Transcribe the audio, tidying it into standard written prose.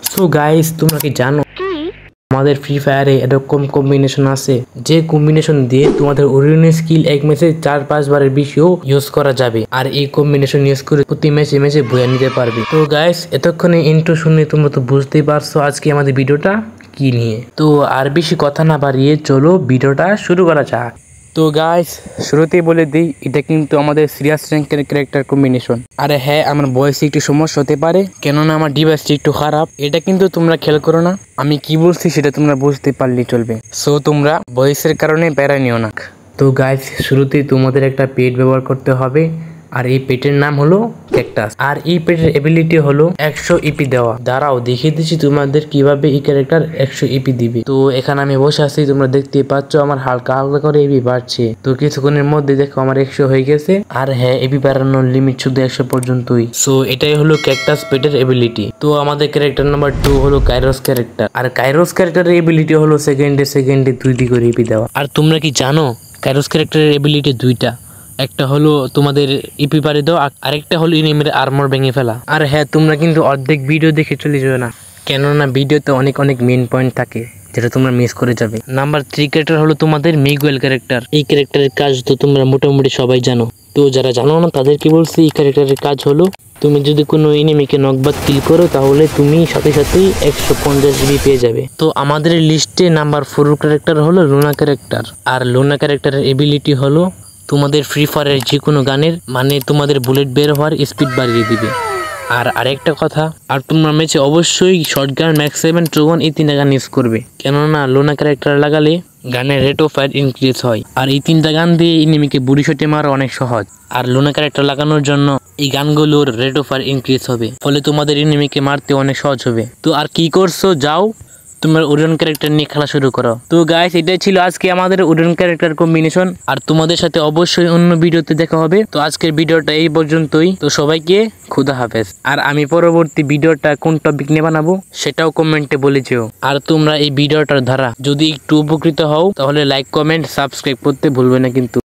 So guys, তোমরা কি জানো আমাদের ফ্রি ফায়ারে এরকম কম্বিনেশন আছে যে কম্বিনেশন দিয়ে তোমাদের অরিজিনাল স্কিল এক ম্যাচে 4-5 বারের বেশিও ইউজ করা যাবে। আর এই কম্বিনেশন ইউজ করে প্রতি ম্যাচে বয়ে নিতে পারবে। তো গাইস, এতক্ষণে ইন্ট্রো শুনে তোমরা তো বুঝতেই পারছো আজকে আমাদের ভিডিওটা কি নিয়ে। তো আর বেশি কথা না বাড়িয়ে চলো ভিডিওটা শুরু করা যাক। তো গাইস, শুরুতেই বলে দিই, এটা কিন্তু আমাদের সিরিয়াস র্যাঙ্কের ক্যারেক্টার কম্বিনেশন। আরে হ্যাঁ, আমার ভয়েসে একটু সমস্যা হতে পারে, কেননা আমার ডিভাইসটি একটু খারাপ। এটা কিন্তু তোমরা খেয়াল করো না, আমি কি বলছি সেটা তোমরা বুঝতে পারলেই চলবে। সো তোমরা ভয়েসের কারণে প্যারা নিও না। তো গাইস, শুরুতেই তোমাদের একটা পেট ব্যবহার করতে হবে, আর এই পেটের নাম হলো ক্যাকটাস। আর এই পেটের এবিলিটি হলো 100 ইপি দেওয়া। দাঁড়াও দেখিয়ে দিচ্ছি তোমাদের কিভাবে এই ক্যারেক্টার 100 ইপি দিবে। তো এখানে আমি বসে আছি, তোমরা দেখতে পাচ্ছ আমার হালকা হালকা করে ইপি বাড়ছে। তো কিছুক্ষণের মধ্যে দেখো আমার 100 হয়ে গেছে। আর হ্যাঁ, ইপি বাড়ানোর লিমিট শুধু 100 পর্যন্তই। সো এটাই হলো ক্যাকটাস পেটের এবিলিটি। তো আমাদের ক্যারেক্টার নাম্বার 2 হলো কাইরোস ক্যারেক্টার। আর কাইরোস ক্যারেক্টারের এবিলিটি হলো সেকেন্ডে 2টি করে ইপি দেওয়া। আর তোমরা কি জানো কাইরোস ক্যারেক্টারের এবিলিটি দুইটা, একটা হলো তোমাদের ইপি পারে দাও, আরেকটা হলো এনিমির আর্মর ভেঙে ফেলা। আর হ্যাঁ, তোমরা কিন্তু অর্ধেক ভিডিও দেখে চলে যাবে না, কেননা ভিডিওতে অনেক মেইন পয়েন্ট থাকে যেটা তোমরা মিস করে যাবে। নাম্বার 3 ক্যারেক্টার হলো তোমাদের মিগুয়েল ক্যারেক্টার। এই ক্যারেক্টারের কাজ তো তোমরা মোটামুটি সবাই জানো। তো যারা জানো না তাদেরকে বলছি, এই ক্যারেক্টারের কাজ হলো তুমি যদি কোনো এনিমিকে নকবাদ কিল করো তাহলে তুমি সাথেই 150 জিবি পেয়ে যাবে। তো আমাদের লিস্টে নাম্বার 4 ক্যারেক্টার হলো লুনা ক্যারেক্টার। আর লুনা ক্যারেক্টারের এবিলিটি হলো তোমাদের ফ্রি ফায়ারের যে কোনো গানের মানে তোমাদের বুলেট বের হওয়ার স্পিড বাড়িয়ে দিবে। আর আরেকটা কথা, আর তোমরা ম্যাচে অবশ্যই শর্ট গান, ম্যাক্স 7, ট্রোগন এই 3টা গান ইউজ করবে, কেননা লোনা ক্যারেক্টার লাগালে গানের রেট অফ ফায়ার ইনক্রিজ হয়। আর এই 3টা গান দিয়ে এনিমিকে বুড়ি শটে মারা অনেক সহজ। আর লোনা ক্যারেক্টার লাগানোর জন্য এই গানগুলোর রেট অফ ফায়ার ইনক্রিজ হবে, ফলে তোমাদের এনিমিকে মারতে অনেক সহজ হবে। তো আর কি করছো, যাও তোমার ওরিয়ন ক্যারেক্টার নিয়ে খেলা শুরু করো। তো গাইস, এটাই ছিল আজকে আমাদের ওরিয়ন ক্যারেক্টার কম্বিনেশন। আর তোমাদের সাথে অবশ্যই অন্য ভিডিওতে দেখা হবে। তো আজকের ভিডিওটা এই পর্যন্তই। তো সবাইকে খুদা হাফেজ। আর আমি পরবর্তী ভিডিওটা কোন টপিক নিয়ে বানাবো সেটাও কমেন্টে বলে যেও। আর তোমরা এই ভিডিওটার দ্বারা যদি একটু উপকৃত হও তাহলে লাইক, কমেন্ট, সাবস্ক্রাইব করতে ভুলবে না কিন্তু।